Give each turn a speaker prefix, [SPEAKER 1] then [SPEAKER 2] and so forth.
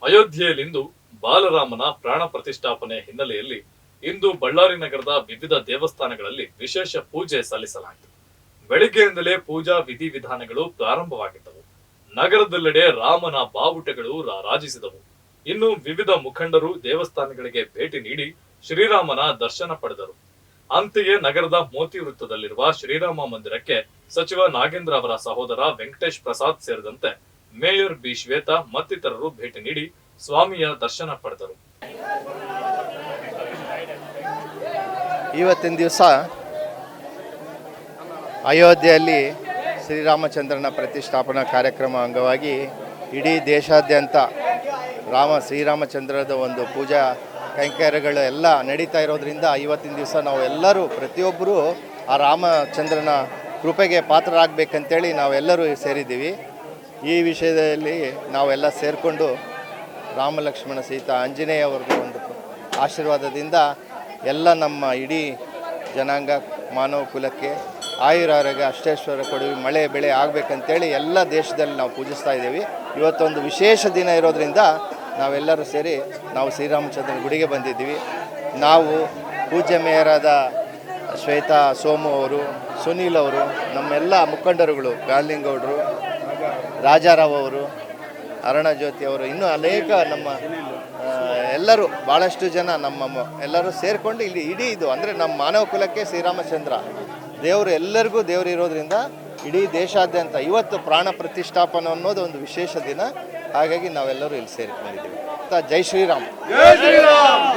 [SPEAKER 1] ಅಯೋಧ್ಯೆಯಲ್ಲಿಂದು ಬಾಲರಾಮನ ಪ್ರಾಣ ಪ್ರತಿಷ್ಠಾಪನೆ ಹಿನ್ನೆಲೆಯಲ್ಲಿ ಇಂದು ಬಳ್ಳಾರಿ ನಗರದ ವಿವಿಧ ದೇವಸ್ಥಾನಗಳಲ್ಲಿ ವಿಶೇಷ ಪೂಜೆ ಸಲ್ಲಿಸಲಾಯಿತು. ಬೆಳಿಗ್ಗೆಯಿಂದಲೇ ಪೂಜಾ ವಿಧಿವಿಧಾನಗಳು ಪ್ರಾರಂಭವಾಗಿದ್ದವು. ನಗರದೆಲ್ಲೆಡೆ ರಾಮನ ಬಾವುಟಗಳು ರಾರಾಜಿಸಿದವು. ಇನ್ನು ವಿವಿಧ ಮುಖಂಡರು ದೇವಸ್ಥಾನಗಳಿಗೆ ಭೇಟಿ ನೀಡಿ ಶ್ರೀರಾಮನ ದರ್ಶನ ಪಡೆದರು. ಅಂತೆಯೇ ನಗರದ ಮೋತಿ ವೃತ್ತದಲ್ಲಿರುವ ಶ್ರೀರಾಮ ಮಂದಿರಕ್ಕೆ ಸಚಿವ ನಾಗೇಂದ್ರ ಅವರ ಸಹೋದರ ವೆಂಕಟೇಶ್ ಪ್ರಸಾದ್ ಸೇರಿದಂತೆ ಮೇಯರ್ ಬಿ ಶ್ವೇತಾ ಮತ್ತಿತರರು ಭೇಟಿ ನೀಡಿ ಸ್ವಾಮಿಯ ದರ್ಶನ ಪಡೆದರು.
[SPEAKER 2] ಇವತ್ತಿನ ದಿವಸ ಅಯೋಧ್ಯೆಯಲ್ಲಿ ಶ್ರೀರಾಮಚಂದ್ರನ ಪ್ರತಿಷ್ಠಾಪನಾ ಕಾರ್ಯಕ್ರಮ ಅಂಗವಾಗಿ ಇಡೀ ದೇಶಾದ್ಯಂತ ಶ್ರೀರಾಮಚಂದ್ರದ ಒಂದು ಪೂಜಾ ಕೈಂಕರ್ಯಗಳು ಎಲ್ಲ ನಡೀತಾ ಇರೋದ್ರಿಂದ ಇವತ್ತಿನ ದಿವಸ ನಾವು ಎಲ್ಲರೂ ಪ್ರತಿಯೊಬ್ಬರೂ ಆ ರಾಮಚಂದ್ರನ ಕೃಪೆಗೆ ಪಾತ್ರರಾಗಬೇಕಂತೇಳಿ ನಾವೆಲ್ಲರೂ ಸೇರಿದ್ದೀವಿ. ಈ ವಿಷಯದಲ್ಲಿ ನಾವೆಲ್ಲ ಸೇರಿಕೊಂಡು ರಾಮ ಲಕ್ಷ್ಮಣ ಸೀತಾ ಆಂಜನೇಯ ಅವ್ರಿಗೆ ಒಂದು ಆಶೀರ್ವಾದದಿಂದ ಎಲ್ಲ ನಮ್ಮ ಇಡೀ ಜನಾಂಗ ಮಾನವ ಕುಲಕ್ಕೆ ಆಯುರಾರೋಗ್ಯ ಅಷ್ಟೇಶ್ವರ ಕೊಡುವಿ ಮಳೆ ಬೆಳೆ ಆಗಬೇಕಂತೇಳಿ ಎಲ್ಲ ದೇಶದಲ್ಲಿ ನಾವು ಪೂಜಿಸ್ತಾ ಇದ್ದೀವಿ. ಇವತ್ತೊಂದು ವಿಶೇಷ ದಿನ ಇರೋದರಿಂದ ನಾವೆಲ್ಲರೂ ಸೇರಿ ನಾವು ಶ್ರೀರಾಮಚಂದ್ರನ ಗುಡಿಗೆ ಬಂದಿದ್ದೀವಿ. ನಾವು ಪೂಜ್ಯ ಮೇಯರಾದ ಶ್ವೇತಾ ಸೋಮು ಅವರು, ಸುನೀಲ್ ಅವರು, ನಮ್ಮೆಲ್ಲ ಮುಖಂಡರುಗಳು, ಗಾಲಿಂಗೌಡರು, ರಾಜಾರಾವ್ ಅವರು, ಅರುಣಜ್ಯೋತಿ ಅವರು, ಇನ್ನೂ ಅನೇಕ ನಮ್ಮ ಎಲ್ಲರೂ ಭಾಳಷ್ಟು ಜನ ನಮ್ಮ ಎಲ್ಲರೂ ಸೇರಿಕೊಂಡು ಇಲ್ಲಿ ಇಡೀ ಇದು ಅಂದರೆ ನಮ್ಮ ಮಾನವ ಕುಲಕ್ಕೆ ಶ್ರೀರಾಮಚಂದ್ರ ದೇವರು ಎಲ್ಲರಿಗೂ ದೇವರು ಇರೋದ್ರಿಂದ ಇಡೀ ದೇಶಾದ್ಯಂತ ಇವತ್ತು ಪ್ರಾಣ ಪ್ರತಿಷ್ಠಾಪನೆ ಅನ್ನೋದು ಒಂದು ವಿಶೇಷ ದಿನ. ಹಾಗಾಗಿ ನಾವೆಲ್ಲರೂ ಇಲ್ಲಿ ಸೇರಿಕೊಂಡಿದ್ದೀವಿ. ಜೈ ಶ್ರೀರಾಮ್.